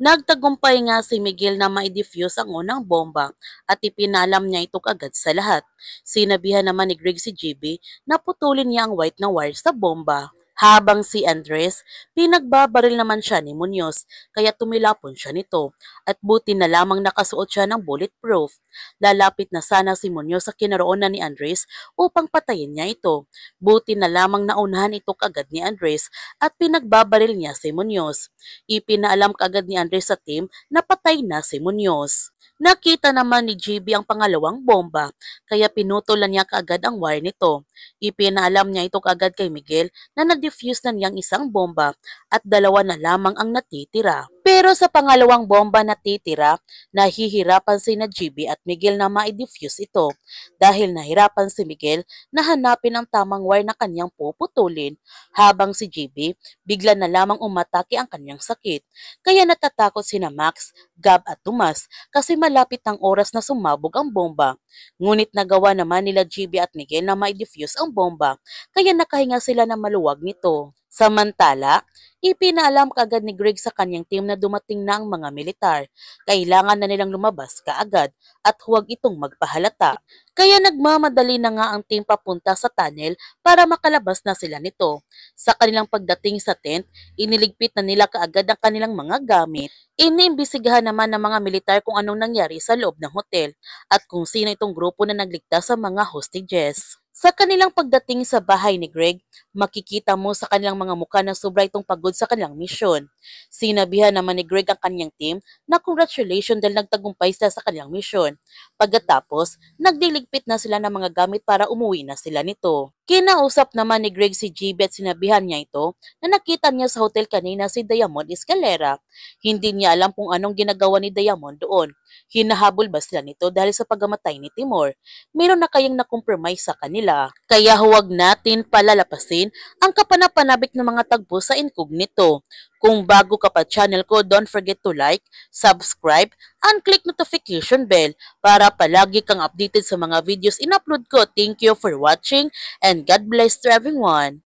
Nagtagumpay nga si Miguel na ma-defuse ang unang bomba at ipinalam niya ito agad sa lahat. Sinabihan naman ni Greg si GB na putulin niya ang white na wire sa bomba. Habang si Andres, pinagbabaril naman siya ni Munoz kaya tumilapon siya nito at buti na lamang nakasuot siya ng bulletproof. Lalapit na sana si Munoz sa kinaroonan ni Andres upang patayin niya ito. Buti na lamang naunahan ito kagad ni Andres at pinagbabaril niya si Munoz. Ipinaalam kaagad ni Andres sa team na patay na si Munoz. Nakita naman ni GB ang pangalawang bomba, kaya pinutulan niya kaagad ang wire nito. Ipinaalam niya ito kaagad kay Miguel na na-defuse na niyang isang bomba at dalawa na lamang ang natitira. Pero sa pangalawang bomba na titira, nahihirapan si na GB at Miguel na ma-defuse ito dahil nahirapan si Miguel na hanapin ang tamang wire na kanyang puputulin habang si GB bigla na lamang umatake ang kanyang sakit. Kaya natatakot sina Max, Gab at Tomas kasi malapit ang oras na sumabog ang bomba. Ngunit nagawa naman nila GB at Miguel na ma-defuse ang bomba kaya nakahinga sila na maluwag nito. Samantala, ipinaalam kaagad ni Greg sa kanyang team na dumating na ang mga militar. Kailangan na nilang lumabas kaagad at huwag itong magpahalata. Kaya nagmamadali na nga ang team papunta sa tunnel para makalabas na sila nito. Sa kanilang pagdating sa tent, iniligpit na nila kaagad ang kanilang mga gamit. Iniimbisigahan naman ng mga militar kung anong nangyari sa loob ng hotel at kung sino itong grupo na nagligtas sa mga hostages. Sa kanilang pagdating sa bahay ni Greg, makikita mo sa kanilang mga mukha na sobra itong pagod sa kanilang misyon. Sinabihan naman ni Greg ang kanyang team na congratulations dahil nagtagumpay sila sa kanilang misyon. Pagkatapos, nagliligpit na sila ng mga gamit para umuwi na sila nito. Kinausap naman ni Greg si GB at sinabihan niya ito na nakita niya sa hotel kanina si Diamond Escalera. Hindi niya alam kung anong ginagawa ni Diamond doon. Hinahabol ba sila nito dahil sa pagkamatay ni Timor? Meron na kayang na-compromise sa kanila. Kaya huwag natin palalapasin ang kapanapanabik ng mga tagpo sa incognito. Kung bago ka pa channel ko, don't forget to like, subscribe, and click notification bell para palagi kang updated sa mga videos in-upload ko. Thank you for watching and God bless to everyone.